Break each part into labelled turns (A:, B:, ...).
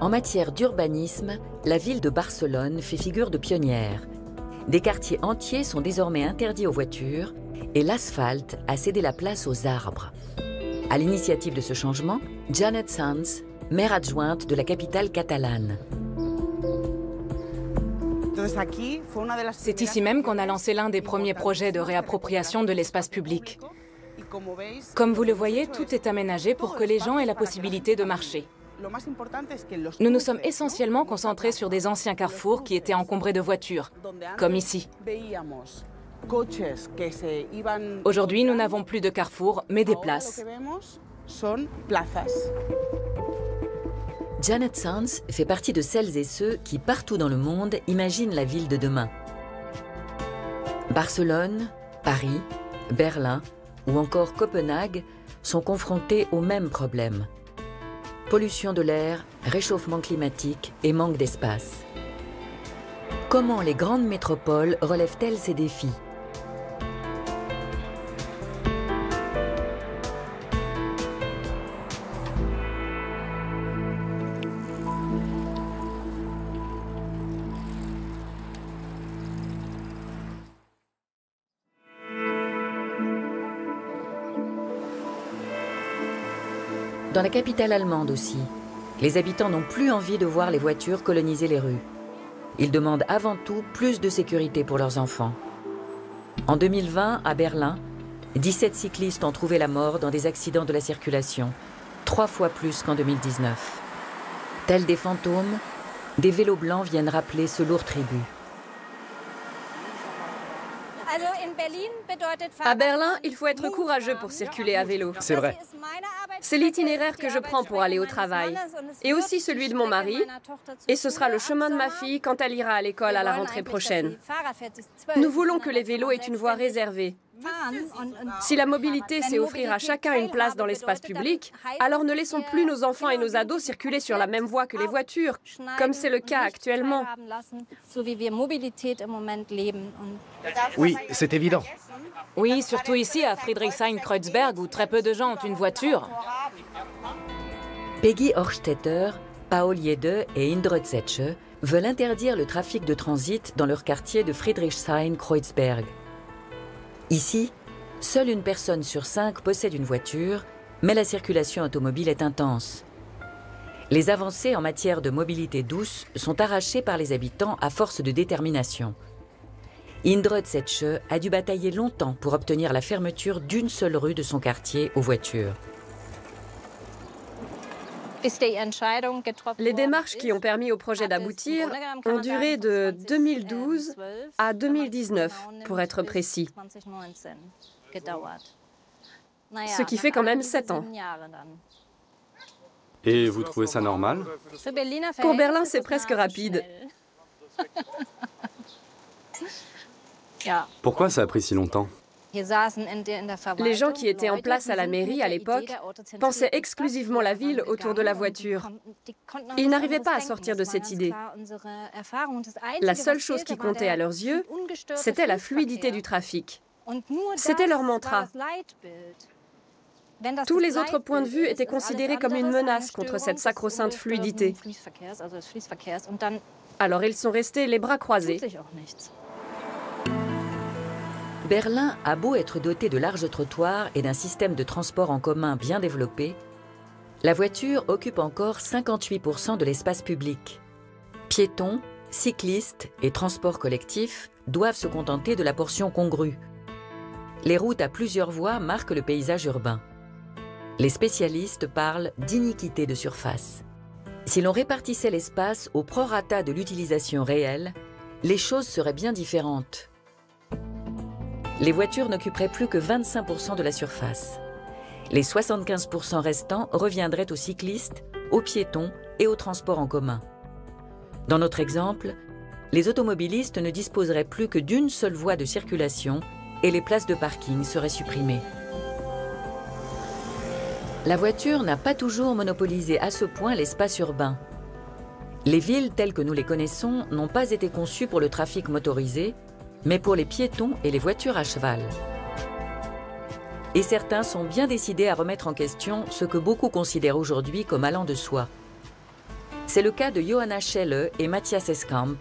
A: En matière d'urbanisme, la ville de Barcelone fait figure de pionnière. Des quartiers entiers sont désormais interdits aux voitures et l'asphalte a cédé la place aux arbres. À l'initiative de ce changement, Janet Sanz, maire adjointe de la capitale catalane.
B: C'est ici même qu'on a lancé l'un des premiers projets de réappropriation de l'espace public. Comme vous le voyez, tout est aménagé pour que les gens aient la possibilité de marcher. Nous nous sommes essentiellement concentrés sur des anciens carrefours qui étaient encombrés de voitures, comme ici. Aujourd'hui, nous n'avons plus de carrefours, mais des places.
A: Janet Sanz fait partie de celles et ceux qui, partout dans le monde, imaginent la ville de demain. Barcelone, Paris, Berlin ou encore Copenhague sont confrontés aux mêmes problèmes. Pollution de l'air, réchauffement climatique et manque d'espace. Comment les grandes métropoles relèvent-elles ces défis ? Dans la capitale allemande aussi, les habitants n'ont plus envie de voir les voitures coloniser les rues. Ils demandent avant tout plus de sécurité pour leurs enfants. En 2020, à Berlin, 17 cyclistes ont trouvé la mort dans des accidents de la circulation, 3 fois plus qu'en 2019. Tels des fantômes, des vélos blancs viennent rappeler ce lourd tribut.
C: À Berlin, il faut être courageux pour circuler à vélo.
D: C'est vrai.
C: C'est l'itinéraire que je prends pour aller au travail, et aussi celui de mon mari, et ce sera le chemin de ma fille quand elle ira à l'école à la rentrée prochaine. Nous voulons que les vélos aient une voie réservée. Si la mobilité, c'est offrir à chacun une place dans l'espace public, alors ne laissons plus nos enfants et nos ados circuler sur la même voie que les voitures, comme c'est le cas actuellement.
D: Oui, c'est évident.
B: Oui, surtout ici à Friedrichshain-Kreuzberg où très peu de gens ont une voiture.
A: Peggy Horstetter, Paul Jede et Indre Zetsche veulent interdire le trafic de transit dans leur quartier de Friedrichshain-Kreuzberg. Ici, seule une personne sur 5 possède une voiture, mais la circulation automobile est intense. Les avancées en matière de mobilité douce sont arrachées par les habitants à force de détermination. Indre Zetsche a dû batailler longtemps pour obtenir la fermeture d'une seule rue de son quartier aux voitures.
C: Les démarches qui ont permis au projet d'aboutir ont duré de 2012 à 2019, pour être précis. Ce qui fait quand même 7 ans.
E: Et vous trouvez ça normal?
C: Pour Berlin, c'est presque rapide.
E: Pourquoi ça a pris si longtemps?
C: Les gens qui étaient en place à la mairie à l'époque pensaient exclusivement la ville autour de la voiture. Ils n'arrivaient pas à sortir de cette idée. La seule chose qui comptait à leurs yeux, c'était la fluidité du trafic. C'était leur mantra. Tous les autres points de vue étaient considérés comme une menace contre cette sacro-sainte fluidité. Alors ils sont restés les bras croisés.
A: Berlin a beau être doté de larges trottoirs et d'un système de transport en commun bien développé, la voiture occupe encore 58% de l'espace public. Piétons, cyclistes et transports collectifs doivent se contenter de la portion congrue. Les routes à plusieurs voies marquent le paysage urbain. Les spécialistes parlent d'iniquité de surface. Si l'on répartissait l'espace au prorata de l'utilisation réelle, les choses seraient bien différentes. Les voitures n'occuperaient plus que 25% de la surface. Les 75% restants reviendraient aux cyclistes, aux piétons et aux transports en commun. Dans notre exemple, les automobilistes ne disposeraient plus que d'une seule voie de circulation et les places de parking seraient supprimées. La voiture n'a pas toujours monopolisé à ce point l'espace urbain. Les villes telles que nous les connaissons n'ont pas été conçues pour le trafic motorisé, mais pour les piétons et les voitures à cheval. Et certains sont bien décidés à remettre en question ce que beaucoup considèrent aujourd'hui comme allant de soi. C'est le cas de Johanna Schelle et Matthias Eskamp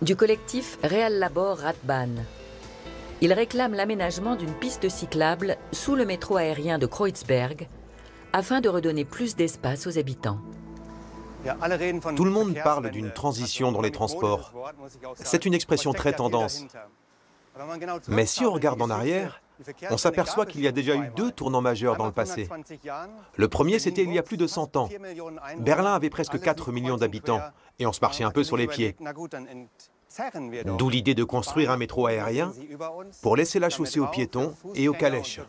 A: du collectif Real Labor Radbahn. Ils réclament l'aménagement d'une piste cyclable sous le métro aérien de Kreuzberg afin de redonner plus d'espace aux habitants.
F: Tout le monde parle d'une transition dans les transports. C'est une expression très tendance. Mais si on regarde en arrière, on s'aperçoit qu'il y a déjà eu 2 tournants majeurs dans le passé. Le premier, c'était il y a plus de 100 ans. Berlin avait presque 4 millions d'habitants et on se marchait un peu sur les pieds. D'où l'idée de construire un métro aérien pour laisser la chaussée aux piétons et aux calèches.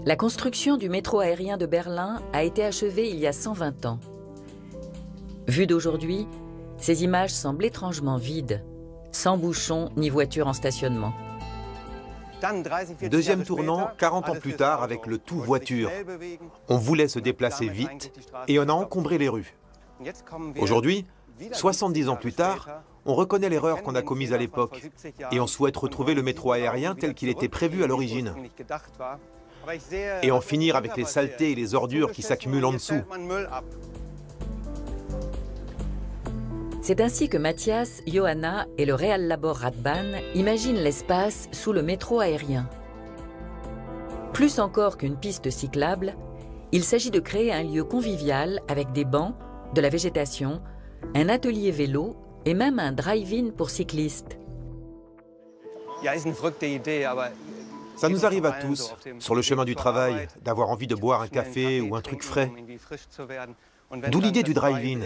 A: La construction du métro aérien de Berlin a été achevée il y a 120 ans. Vu d'aujourd'hui, ces images semblent étrangement vides, sans bouchons ni voitures en stationnement.
F: Deuxième tournant, 40 ans plus tard, avec le tout voiture. On voulait se déplacer vite et on a encombré les rues. Aujourd'hui, 70 ans plus tard, on reconnaît l'erreur qu'on a commise à l'époque et on souhaite retrouver le métro aérien tel qu'il était prévu à l'origine. Et en finir avec les saletés et les ordures qui s'accumulent en dessous.
A: C'est ainsi que Matthias, Johanna et le Real Labor Radbahn imaginent l'espace sous le métro aérien. Plus encore qu'une piste cyclable, il s'agit de créer un lieu convivial avec des bancs, de la végétation, un atelier vélo et même un drive-in pour cyclistes.
F: Ça nous arrive à tous, sur le chemin du travail, d'avoir envie de boire un café ou un truc frais. D'où l'idée du drive-in.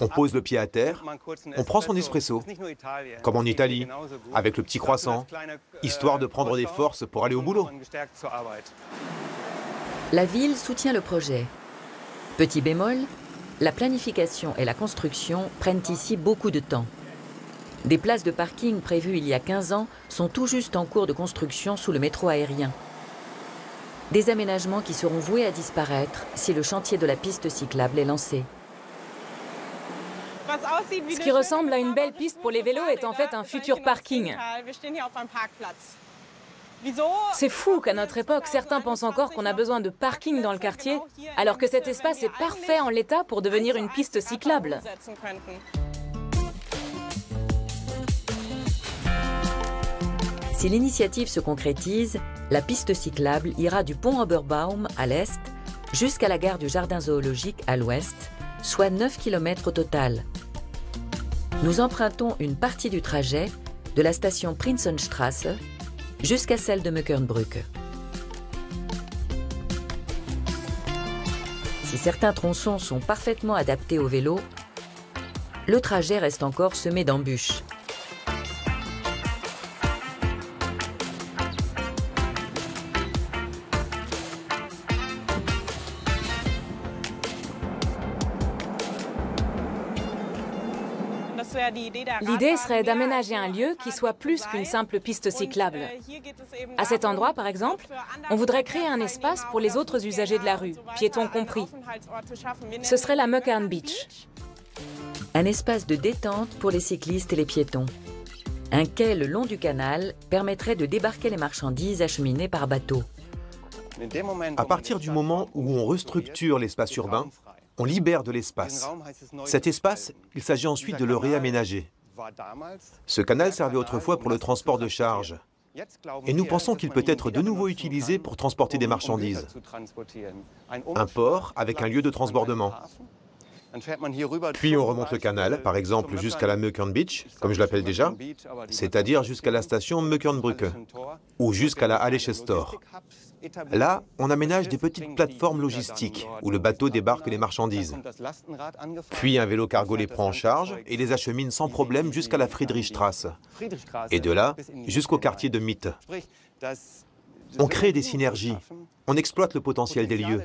F: On pose le pied à terre, on prend son espresso, comme en Italie, avec le petit croissant, histoire de prendre des forces pour aller au boulot.
A: La ville soutient le projet. Petit bémol, la planification et la construction prennent ici beaucoup de temps. Des places de parking prévues il y a 15 ans sont tout juste en cours de construction sous le métro aérien. Des aménagements qui seront voués à disparaître si le chantier de la piste cyclable est lancé.
B: Ce qui ressemble à une belle piste pour les vélos est en fait un futur parking. C'est fou qu'à notre époque, certains pensent encore qu'on a besoin de parking dans le quartier, alors que cet espace est parfait en l'état pour devenir une piste cyclable.
A: Si l'initiative se concrétise, la piste cyclable ira du pont Oberbaum à l'est jusqu'à la gare du Jardin zoologique à l'ouest, soit 9 km au total. Nous empruntons une partie du trajet de la station Prinzenstraße jusqu'à celle de Möckernbrücke. Si certains tronçons sont parfaitement adaptés au vélo, le trajet reste encore semé d'embûches.
B: L'idée serait d'aménager un lieu qui soit plus qu'une simple piste cyclable. À cet endroit, par exemple, on voudrait créer un espace pour les autres usagers de la rue, piétons compris. Ce serait la Möckern Beach.
A: Un espace de détente pour les cyclistes et les piétons. Un quai le long du canal permettrait de débarquer les marchandises acheminées par bateau.
F: À partir du moment où on restructure l'espace urbain, on libère de l'espace. Cet espace, il s'agit ensuite de le réaménager. Ce canal servait autrefois pour le transport de charges. Et nous pensons qu'il peut être de nouveau utilisé pour transporter des marchandises. Un port avec un lieu de transbordement. Puis on remonte le canal, par exemple jusqu'à la Möckern Beach, comme je l'appelle déjà, c'est-à-dire jusqu'à la station Möckernbrücke, ou jusqu'à la Hallisches Tor. Là, on aménage des petites plateformes logistiques où le bateau débarque les marchandises. Puis un vélo cargo les prend en charge et les achemine sans problème jusqu'à la Friedrichstraße. Et de là, jusqu'au quartier de Mitte. On crée des synergies, on exploite le potentiel des lieux,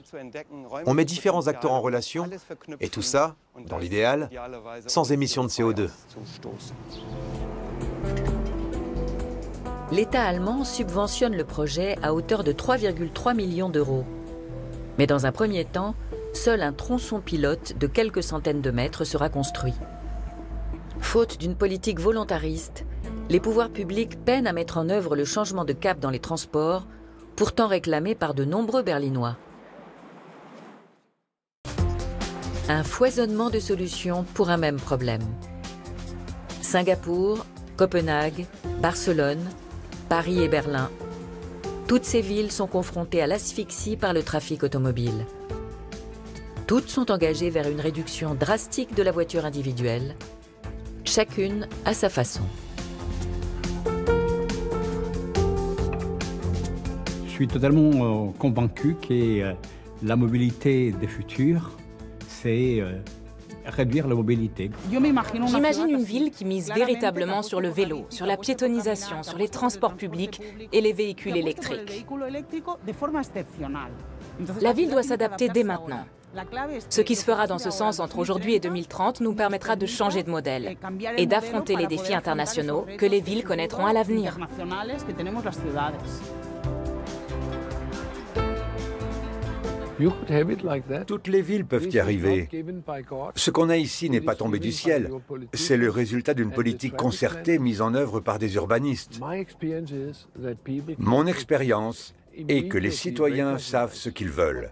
F: on met différents acteurs en relation, et tout ça, dans l'idéal, sans émission de CO2.
A: L'État allemand subventionne le projet à hauteur de 3,3 millions d'euros. Mais dans un premier temps, seul un tronçon pilote de quelques centaines de mètres sera construit. Faute d'une politique volontariste, les pouvoirs publics peinent à mettre en œuvre le changement de cap dans les transports, pourtant réclamé par de nombreux Berlinois. Un foisonnement de solutions pour un même problème. Singapour, Copenhague, Barcelone, Paris et Berlin. Toutes ces villes sont confrontées à l'asphyxie par le trafic automobile. Toutes sont engagées vers une réduction drastique de la voiture individuelle, chacune à sa façon.
G: Je suis totalement convaincu que la mobilité des futurs, c'est réduire la mobilité.
B: J'imagine une ville qui mise véritablement sur le vélo, sur la piétonisation, sur les transports publics et les véhicules électriques. La ville doit s'adapter dès maintenant. Ce qui se fera dans ce sens entre aujourd'hui et 2030 nous permettra de changer de modèle et d'affronter les défis internationaux que les villes connaîtront à l'avenir.
H: Toutes les villes peuvent y arriver. Ce qu'on a ici n'est pas tombé du ciel. C'est le résultat d'une politique concertée mise en œuvre par des urbanistes. Mon expérience est que les citoyens savent ce qu'ils veulent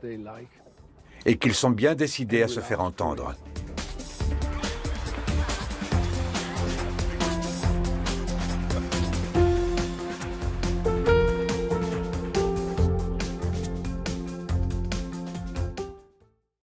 H: et qu'ils sont bien décidés à se faire entendre.